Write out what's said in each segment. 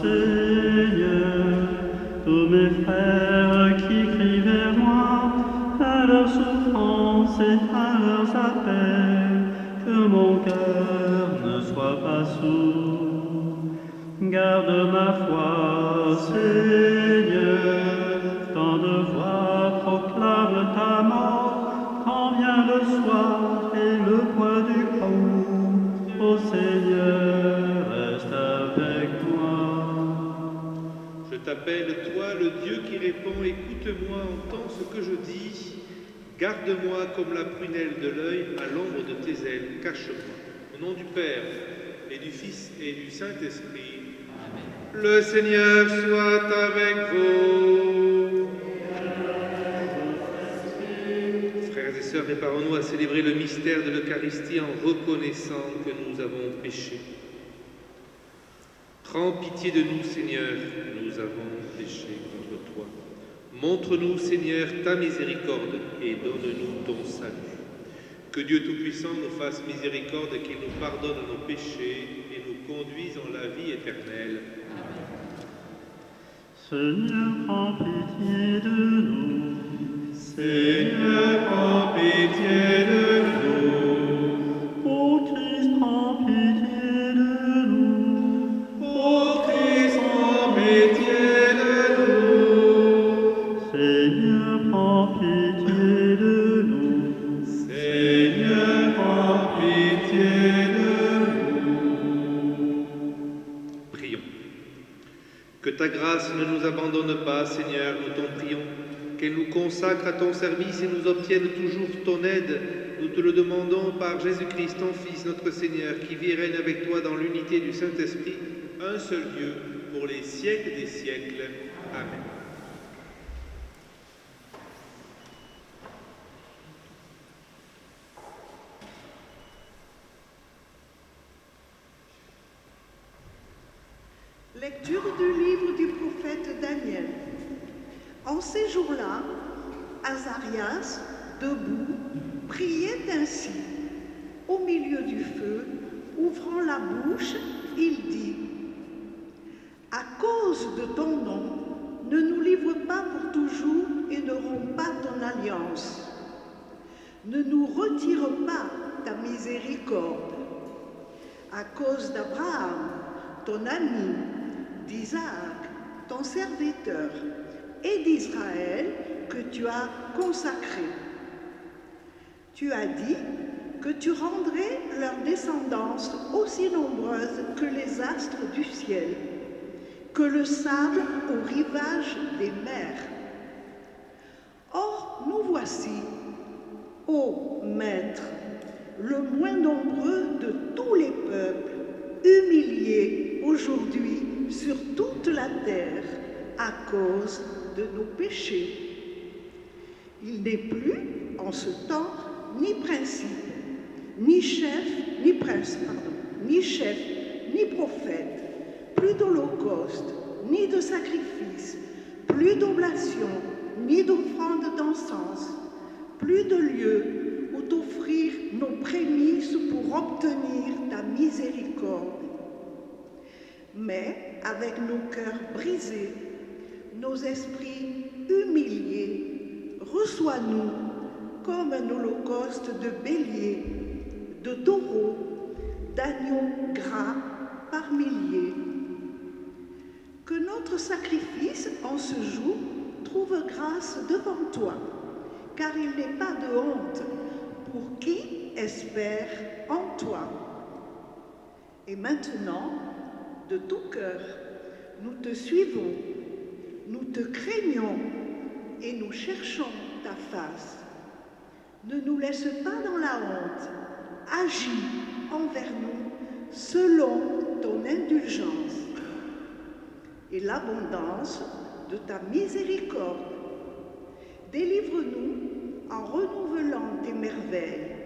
Seigneur, tous mes frères qui crient vers moi, à leurs souffrances et à leurs appels, que mon cœur ne soit pas sourd. Garde ma foi, Seigneur, tant de voix proclament ta mort, quand vient le soir et le poids du jour. Ô Seigneur, reste avec moi. Je t'appelle, toi, le Dieu qui répond, écoute-moi, entends ce que je dis. Garde-moi comme la prunelle de l'œil à l'ombre de tes ailes, cache-moi. Au nom du Père, et du Fils, et du Saint-Esprit. Amen. Le Seigneur soit avec vous. Frères et sœurs, préparons-nous à célébrer le mystère de l'Eucharistie en reconnaissant que nous avons péché. Prends pitié de nous, Seigneur, nous avons péché contre toi. Montre-nous, Seigneur, ta miséricorde et donne-nous ton salut. Que Dieu Tout-Puissant nous fasse miséricorde, qu'il nous pardonne nos péchés et nous conduise en la vie éternelle. Amen. Seigneur, prends pitié de nous. Seigneur, prends pitié de nous. Ô Christ, prends pitié de nous. Ô Christ, prends pitié de nous. Seigneur, prends pitié de nous. Seigneur, prends pitié de nous. Prions. Que ta grâce ne nous abandonne pas, Seigneur, nous t'en prions. Qu'elle nous consacre à ton service et nous obtienne toujours ton aide. Nous te le demandons par Jésus-Christ, ton Fils, notre Seigneur, qui vit et règne avec toi dans l'unité du Saint-Esprit, un seul Dieu, pour les siècles des siècles. Amen. Lecture du livre du prophète Daniel. En ces jours-là, Azarias, debout, priait ainsi. Au milieu du feu, ouvrant la bouche, il dit « À cause de ton nom, ne nous livre pas pour toujours et ne romps pas ton alliance. Ne nous retire pas ta miséricorde. À cause d'Abraham, ton ami, d'Isaac, ton serviteur, et d'Israël que tu as consacré. Tu as dit que tu rendrais leur descendance aussi nombreuse que les astres du ciel, que le sable au rivage des mers. Or, nous voici, ô Maître, le moins nombreux de tous les peuples, humiliés aujourd'hui sur toute la terre à cause de nos péchés. Il n'est plus, en ce temps, ni principe, ni chef, ni prince, ni chef, ni prophète, plus d'holocauste, ni de sacrifice, plus d'oblation, ni d'offrande d'encens, plus de lieu où t'offrir nos prémices pour obtenir ta miséricorde. Mais avec nos cœurs brisés, nos esprits humiliés, reçois-nous comme un holocauste de béliers, de taureaux, d'agneaux gras par milliers. Que notre sacrifice en ce jour trouve grâce devant toi, car il n'est pas de honte pour qui espère en toi. Et maintenant, de tout cœur, nous te suivons, nous te craignons et nous cherchons ta face. Ne nous laisse pas dans la honte, agis envers nous selon ton indulgence et l'abondance de ta miséricorde. Délivre-nous en renouvelant tes merveilles.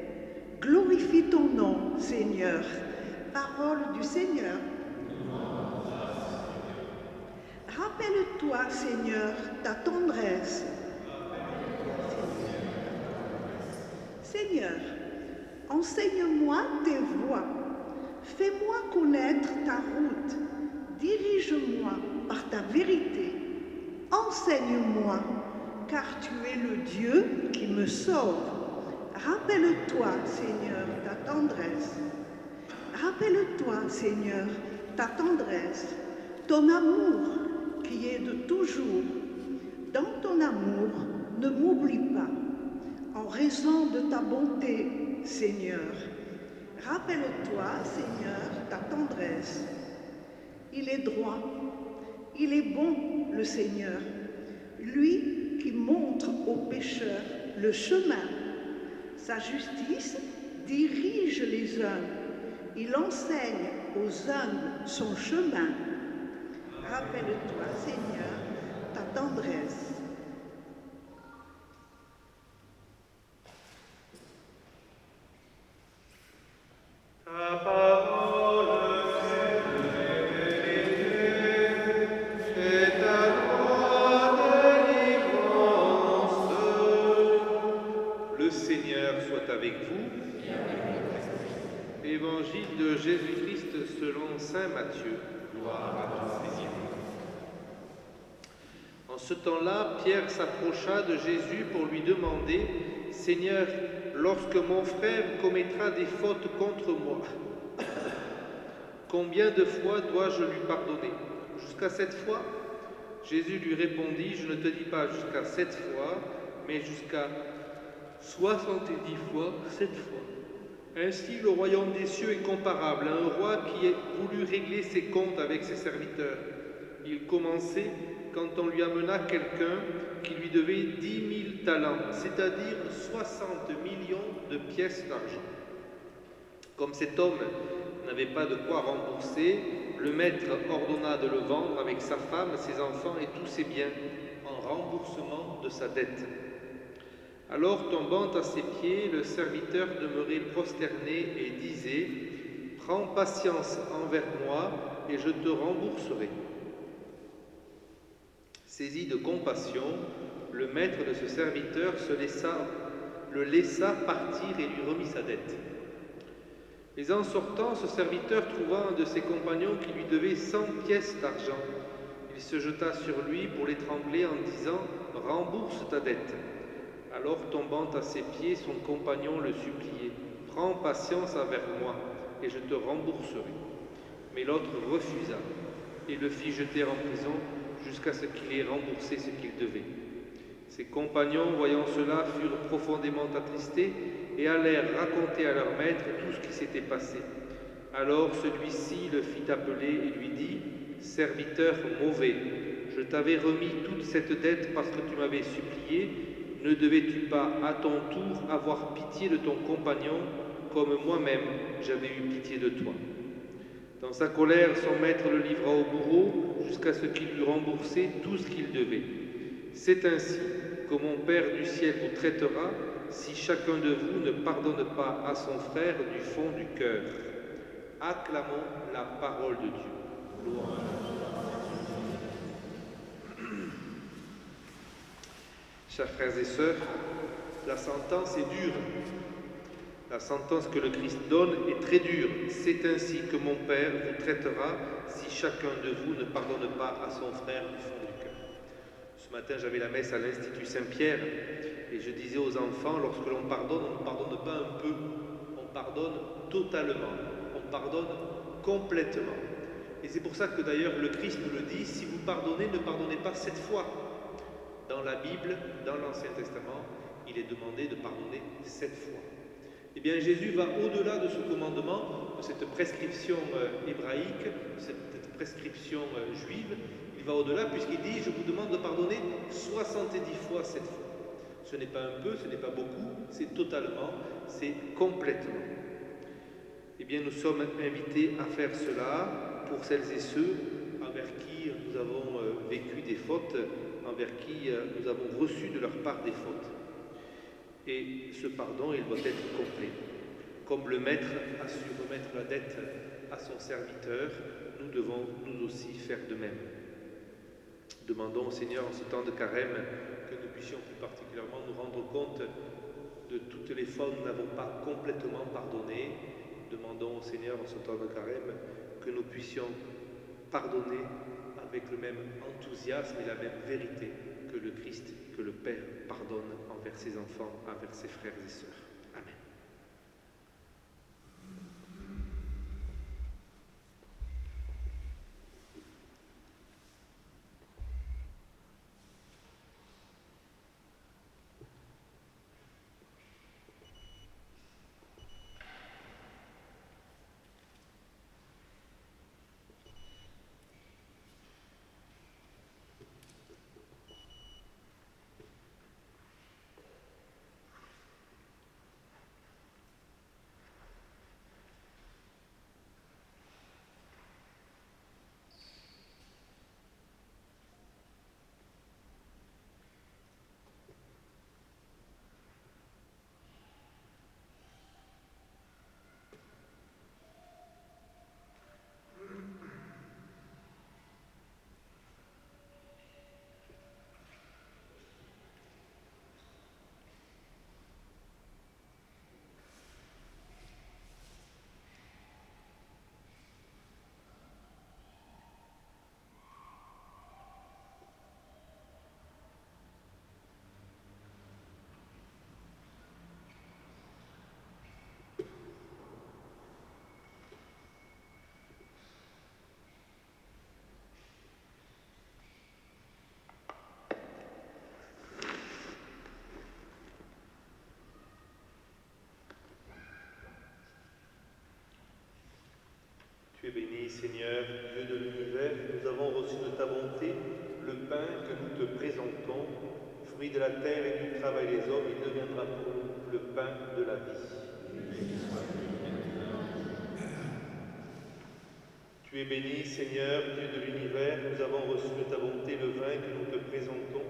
Glorifie ton nom, Seigneur. Parole du Seigneur. Rappelle-toi, Seigneur, ta tendresse. Seigneur, enseigne-moi tes voies. Fais-moi connaître ta route. dirige-moi par ta vérité, enseigne-moi, car tu es le Dieu qui me sauve. Rappelle-toi, Seigneur, ta tendresse. Rappelle-toi, Seigneur, ta tendresse, ton amour qui est de toujours. Dans ton amour, ne m'oublie pas. En raison de ta bonté, Seigneur, rappelle-toi, Seigneur, ta tendresse. Il est droit, il est bon, le Seigneur, lui qui montre aux pécheurs le chemin. Sa justice dirige les hommes. Il enseigne aux hommes son chemin. Rappelle-toi, Seigneur, ta tendresse. Ta parole est ta loi de délivrance. Le Seigneur soit avec vous. Évangile de Jésus-Christ selon saint Matthieu. Gloire à toi, Seigneur. En ce temps-là, Pierre s'approcha de Jésus pour lui demander « Seigneur, lorsque mon frère commettra des fautes contre moi, combien de fois dois-je lui pardonner? Jusqu'à 7 fois ?» Jésus lui répondit « Je ne te dis pas jusqu'à 7 fois, mais jusqu'à 70 fois 7 fois. Ainsi, le royaume des cieux est comparable à un roi qui a voulu régler ses comptes avec ses serviteurs. Il commençait quand on lui amena quelqu'un qui lui devait 10 000 talents, c'est-à-dire 60 millions de pièces d'argent. Comme cet homme n'avait pas de quoi rembourser, le maître ordonna de le vendre avec sa femme, ses enfants et tous ses biens en remboursement de sa dette. Alors, tombant à ses pieds, le serviteur demeurait prosterné et disait « Prends patience envers moi et je te rembourserai. » Saisi de compassion, le maître de ce serviteur le laissa partir et lui remit sa dette. Mais en sortant, ce serviteur trouva un de ses compagnons qui lui devait 100 pièces d'argent. Il se jeta sur lui pour l'étrangler en disant « Rembourse ta dette ». Alors, tombant à ses pieds, son compagnon le suppliait « Prends patience envers moi, et je te rembourserai. » Mais l'autre refusa, et le fit jeter en prison jusqu'à ce qu'il ait remboursé ce qu'il devait. Ses compagnons, voyant cela, furent profondément attristés et allèrent raconter à leur maître tout ce qui s'était passé. Alors celui-ci le fit appeler et lui dit « Serviteur mauvais, je t'avais remis toute cette dette parce que tu m'avais supplié. Ne devais-tu pas, à ton tour, avoir pitié de ton compagnon, comme moi-même j'avais eu pitié de toi ?» Dans sa colère, son maître le livra au bourreau jusqu'à ce qu'il eût remboursé tout ce qu'il devait. C'est ainsi que mon Père du ciel vous traitera si chacun de vous ne pardonne pas à son frère du fond du cœur. Acclamons la parole de Dieu. Louange. Chers frères et sœurs, la sentence est dure. La sentence que le Christ donne est très dure. C'est ainsi que mon Père vous traitera si chacun de vous ne pardonne pas à son frère du fond du cœur. Ce matin, j'avais la messe à l'Institut Saint-Pierre et je disais aux enfants, lorsque l'on pardonne, on ne pardonne pas un peu, on pardonne totalement, on pardonne complètement. Et c'est pour ça que d'ailleurs le Christ nous le dit, si vous pardonnez, ne pardonnez pas 7 fois. Dans la Bible, dans l'Ancien Testament, il est demandé de pardonner 7 fois. Eh bien, Jésus va au-delà de ce commandement, de cette prescription hébraïque, cette prescription juive. Il va au-delà puisqu'il dit « Je vous demande de pardonner 70 fois 7 fois ». Ce n'est pas un peu, ce n'est pas beaucoup, c'est totalement, c'est complètement. Eh bien, nous sommes invités à faire cela pour celles et ceux envers qui nous avons vécu des fautes, envers qui nous avons reçu de leur part des fautes. Et ce pardon, il doit être complet. Comme le maître a su remettre la dette à son serviteur, nous devons nous aussi faire de même. Demandons au Seigneur en ce temps de carême que nous puissions plus particulièrement nous rendre compte de toutes les fois où nous n'avons pas complètement pardonné. Demandons au Seigneur en ce temps de carême que nous puissions pardonner avec le même enthousiasme et la même vérité que le Christ, que le Père pardonne envers ses enfants, envers ses frères et sœurs. Amen. Tu es béni, Seigneur, Dieu de l'univers, nous avons reçu de ta bonté le pain que nous te présentons, fruit de la terre et du travail des hommes, il deviendra pour nous le pain de la vie. Tu es béni, Seigneur, Dieu de l'univers, nous avons reçu de ta bonté le vin que nous te présentons,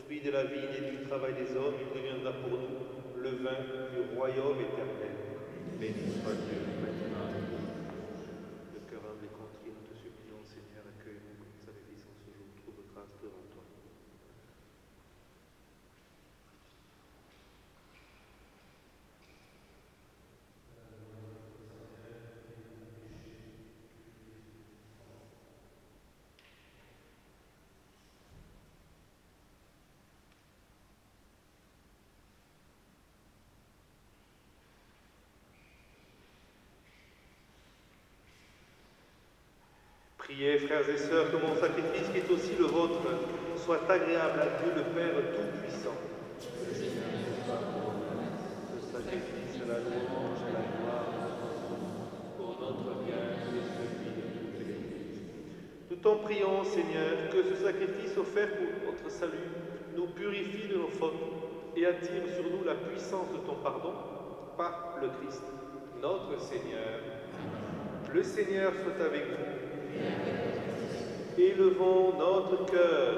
fruit de la vigne et du travail des hommes, il deviendra pour nous le vin du royaume éternel. Béni soit Dieu maintenant. Le cœur humble et contrit, nous te supplions, Seigneur, accueille-nous comme sacrifice en ce jour, trouve grâce devant toi. Priez, frères et sœurs, que mon sacrifice, qui est aussi le vôtre, soit agréable à Dieu le Père Tout-Puissant. Le sacrifice à la louange et à la gloire pour notre bien et celui de toute l'Église. Nous t'en prions, Seigneur, que ce sacrifice offert pour notre salut nous purifie de nos fautes et attire sur nous la puissance de ton pardon par le Christ, notre Seigneur. Le Seigneur soit avec vous. Élevons notre cœur.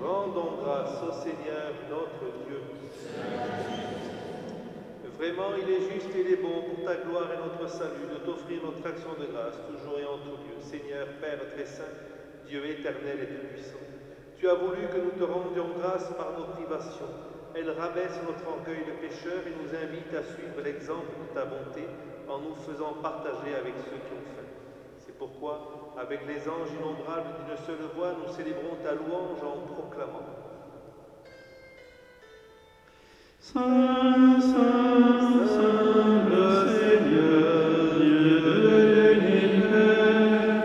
Rendons grâce au Seigneur notre Dieu. Vraiment, il est juste et il est bon pour ta gloire et notre salut de t'offrir notre action de grâce, toujours et en tout lieu. Seigneur, Père très saint, Dieu éternel et tout-puissant, tu as voulu que nous te rendions grâce par nos privations. Elle rabaisse notre orgueil de pécheur et nous invite à suivre l'exemple de ta bonté en nous faisant partager avec ceux qui ont faim. C'est pourquoi, avec les anges innombrables d'une seule voix, nous célébrons ta louange en proclamant. Saint, Saint, Saint, le Seigneur, Dieu de l'univers,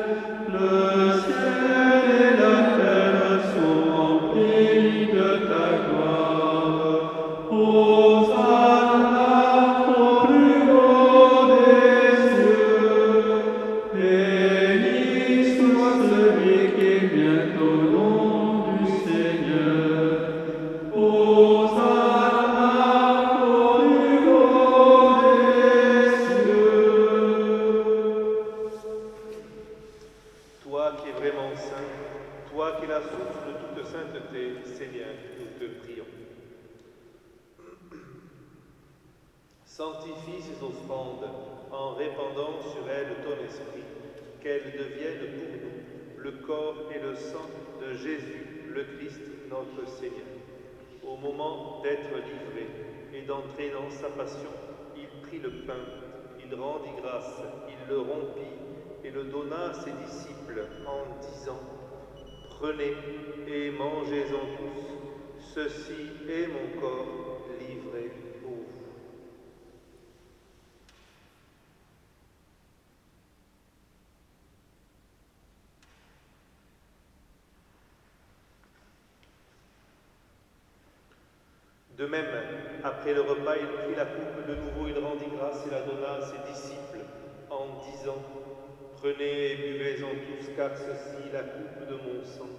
le ciel et la terre sont remplis de ta gloire. Hosanna au plus haut des cieux. Béni soit celui qui vient au nom du Seigneur. Hosanna au plus haut des cieux. Toi qui es vraiment saint, toi qui es la source de toute sainteté, Seigneur, nous te prions. Sanctifie ces offrandes en répandant sur elles ton esprit, qu'elles deviennent pour nous le corps et le sang de Jésus, le Christ, notre Seigneur. Au moment d'être livré et d'entrer dans sa passion, il prit le pain, il rendit grâce, il le rompit et le donna à ses disciples en disant, « Prenez et mangez-en tous, ceci est mon corps livré pour vous. » De même, après le repas, il prit la coupe de nouveau, il rendit grâce et la donna à ses disciples en disant, « Prenez et buvez-en tous, car ceci est la coupe de mon sang,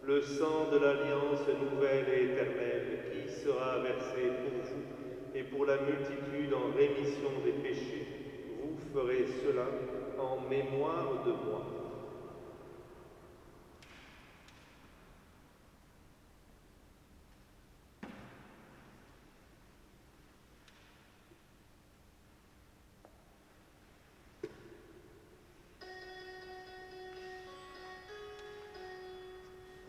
le sang de l'alliance nouvelle et éternelle, qui sera versé pour vous et pour la multitude en rémission des péchés. Vous ferez cela en mémoire de moi. »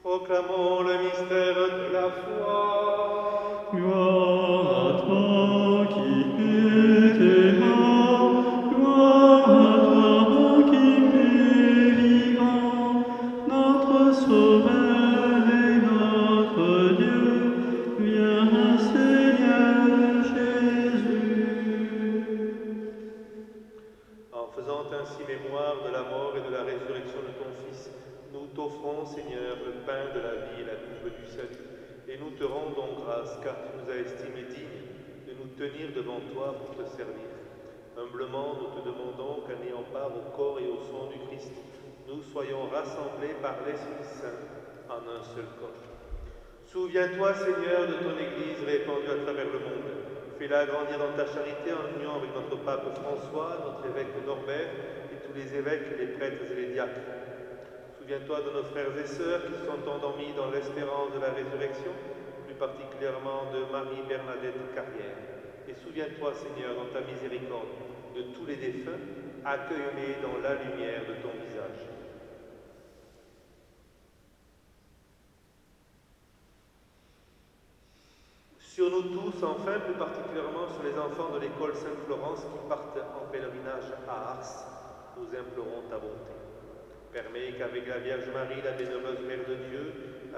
Proclamons le mystère de la foi. Gloire à toi qui étais là, gloire à toi qui es vivant, notre Sauveur et notre Dieu, viens Seigneur Jésus. En faisant ainsi mémoire de la mort et de la résurrection de ton Fils, nous t'offrons, Seigneur, le pain de la vie et la coupe du salut, et nous te rendons grâce, car tu nous as estimés dignes de nous tenir devant toi pour te servir. Humblement, nous te demandons qu'en ayant part au corps et au sang du Christ, nous soyons rassemblés par l'Esprit Saint en un seul corps. Souviens-toi, Seigneur, de ton Église répandue à travers le monde. Fais-la grandir dans ta charité en union avec notre pape François, notre évêque Norbert et tous les évêques, les prêtres et les diacres. Souviens-toi de nos frères et sœurs qui sont endormis dans l'espérance de la résurrection, plus particulièrement de Marie-Bernadette Carrière. Et souviens-toi, Seigneur, dans ta miséricorde, de tous les défunts, accueille-les dans la lumière de ton visage. Sur nous tous, enfin, plus particulièrement sur les enfants de l'école Sainte-Florence qui partent en pèlerinage à Ars, nous implorons ta bonté. Permets qu'avec la Vierge Marie, la bienheureuse Mère de Dieu,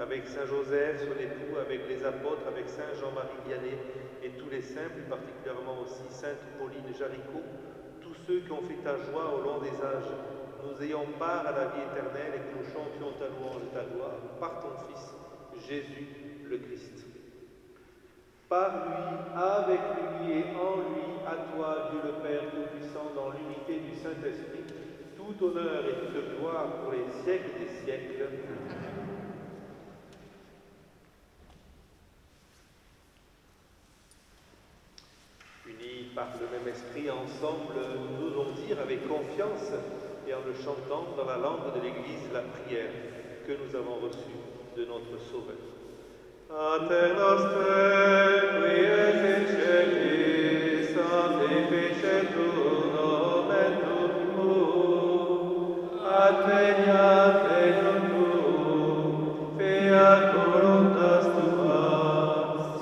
avec Saint Joseph, son époux, avec les apôtres, avec Saint Jean-Marie Vianney et tous les saints, plus particulièrement aussi Sainte Pauline Jaricot, tous ceux qui ont fait ta joie au long des âges, nous ayons part à la vie éternelle et que nous chantions ta louange et ta gloire par ton Fils, Jésus le Christ. Par lui, avec lui et en lui, à toi, Dieu le Père Tout-Puissant, dans l'unité du Saint-Esprit, tout honneur et toute gloire pour les siècles des siècles. Unis par le même esprit, ensemble, nous osons dire avec confiance et en le chantant dans la langue de l'Église la prière que nous avons reçue de notre Sauveur. Pater noster, qui es in celis, sanctificetur nomen tuum, adveniat regnum tuum, fiat voluntas tua,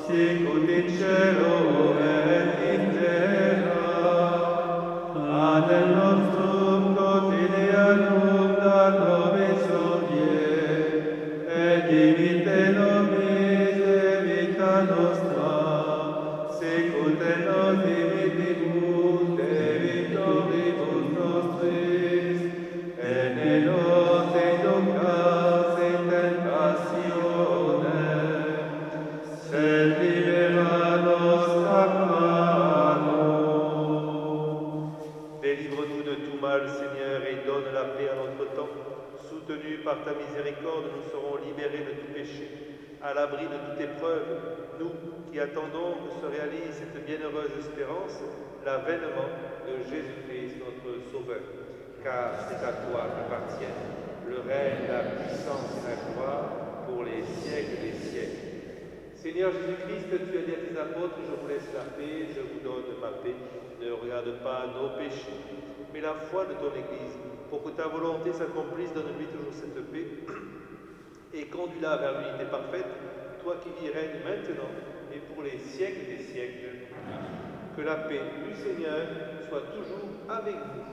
sicut in cielo et in terra. Pater nostrum quotidianum da nobis hodie, et dimitte nobis vita nostra, sicut et nos dimittimus debitoribus nostris, et ne nos inducas in tentationem, sed libera nos ac malo. Délivre-nous de tout mal, Seigneur, et donne la paix à notre temps. Soutenus par ta miséricorde, nous serons libérés de tout péché, à l'abri de toute épreuve, nous qui attendons que se réalise cette bienheureuse espérance, l'avènement de Jésus-Christ, notre Sauveur. Car c'est à toi qu'appartiennent le règne, la puissance et la gloire pour les siècles des siècles. Seigneur Jésus-Christ, tu as dit à tes apôtres, je vous laisse la paix, je vous donne ma paix. Ne regarde pas nos péchés, mais la foi de ton Église. Pour que ta volonté s'accomplisse, donne-lui toujours cette paix et conduis-la vers l'unité parfaite, toi qui vis et règnes maintenant et pour les siècles des siècles. Que la paix du Seigneur soit toujours avec vous.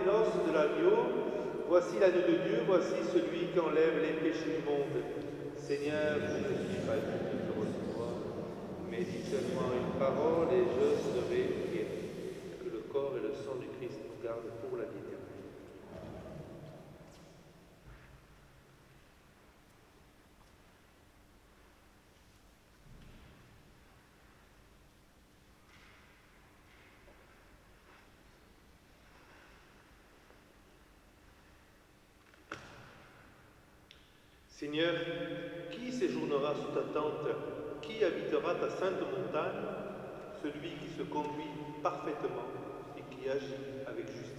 les noces de l'agneau. Voici l'agneau de Dieu, voici celui qui enlève les péchés du monde. Seigneur, je ne suis pas digne de te recevoir, mais dis seulement une parole et je serai guéri. Que le corps et le sang du Christ nous gardent pour la vie éternelle. Seigneur, qui séjournera sous ta tente? Qui habitera ta sainte montagne? Celui qui se conduit parfaitement et qui agit avec justice.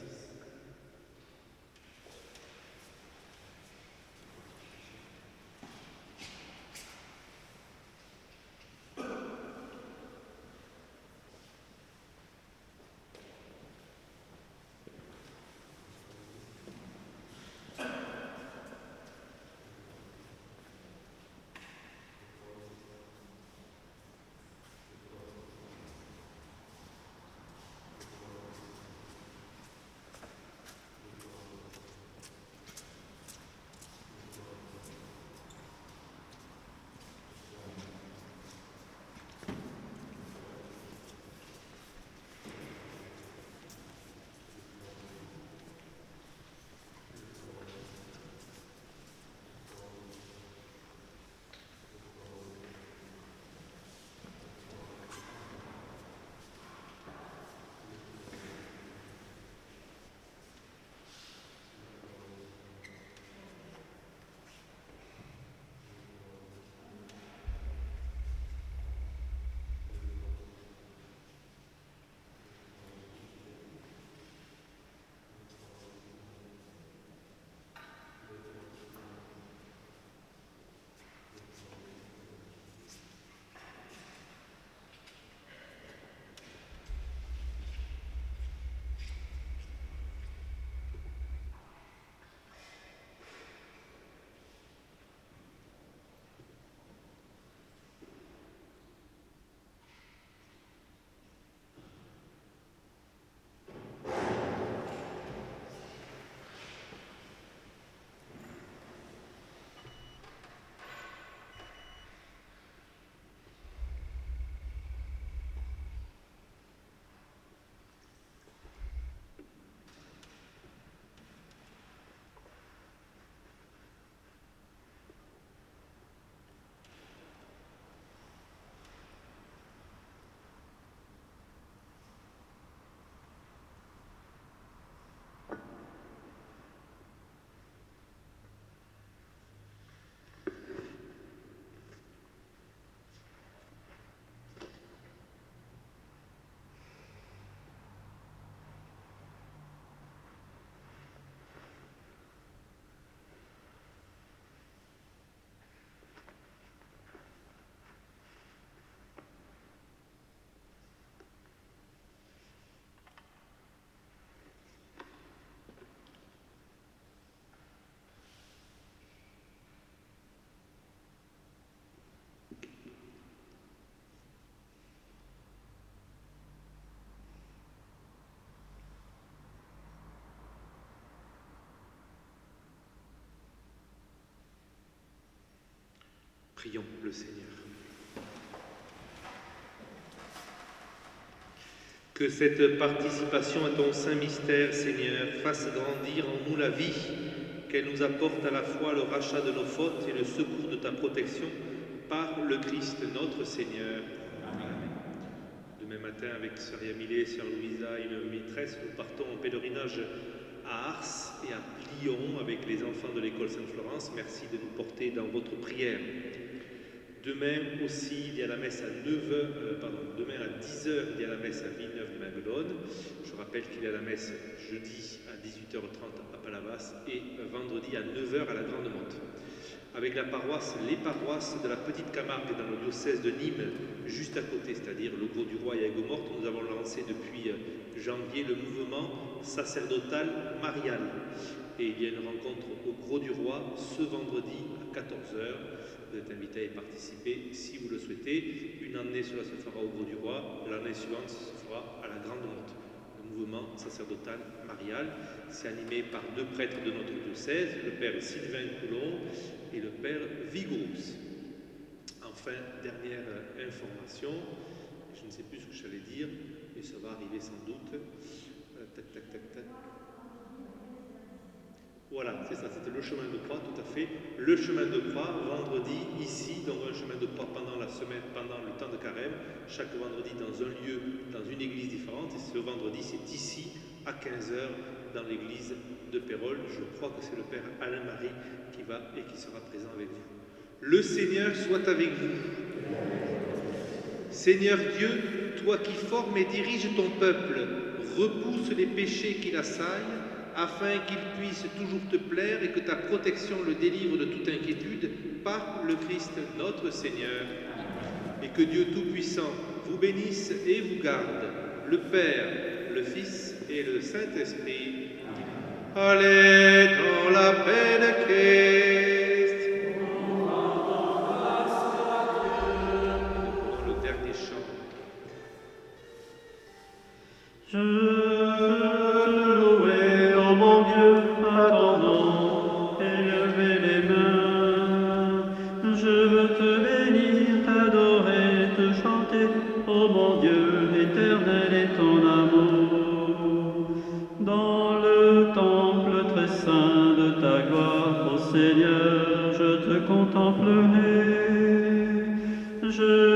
Prions le Seigneur. Que cette participation à ton saint mystère, Seigneur, fasse grandir en nous la vie, qu'elle nous apporte à la fois le rachat de nos fautes et le secours de ta protection par le Christ notre Seigneur. Amen. Demain matin, avec Sœur Yamilé et Sœur Louisa et le maîtresse, nous partons en pèlerinage à Ars et à Plion avec les enfants de l'école Sainte-Florence. Merci de nous porter dans votre prière. Demain aussi, il y a la messe à 9h, demain à 10h, il y a la messe à Villeneuve-de-Maguelone. Je rappelle qu'il y a la messe jeudi à 18h30 à Palavas et vendredi à 9h à la Grande Motte. Avec la paroisse, les paroisses de la Petite Camargue dans le diocèse de Nîmes, juste à côté, c'est-à-dire le Grau du Roi et Aigues-Mortes, nous avons lancé depuis janvier le mouvement sacerdotal marial. Et il y a une rencontre au Grau du Roi ce vendredi à 14h. Vous êtes invité à y participer si vous le souhaitez. Une année, cela se fera au Grau du Roi. L'année suivante, ce se fera à la Grande Motte. Le mouvement sacerdotal marial. C'est animé par deux prêtres de notre diocèse, le père Sylvain Coulon et le père Vigous. Enfin, dernière information, je ne sais plus ce que j'allais dire, mais ça va arriver sans doute. Voilà, c'est ça, c'était le chemin de croix, tout à fait. Le chemin de croix, vendredi, ici, donc un chemin de croix pendant la semaine, pendant le temps de carême, chaque vendredi dans un lieu, dans une église différente. Et ce vendredi, c'est ici, à 15h, dans l'église de Pérol. Je crois que c'est le père Alain-Marie qui va et qui sera présent avec vous. Le Seigneur soit avec vous. Seigneur Dieu, toi qui formes et diriges ton peuple, repousse les péchés qui l'assaillent, afin qu'il puisse toujours te plaire et que ta protection le délivre de toute inquiétude par le Christ notre Seigneur. Et que Dieu Tout-Puissant vous bénisse et vous garde, le Père, le Fils et le Saint-Esprit. Allez dans la paix de Christ. Dans le dernier chant. Je veux te louer, ô mon Dieu, attendant, élever les mains. Je veux te bénir, t'adorer, te chanter, ô mon Dieu, éternel est ton amour. Dans le temple très saint de ta gloire, ô Seigneur, je te contemplerai. Je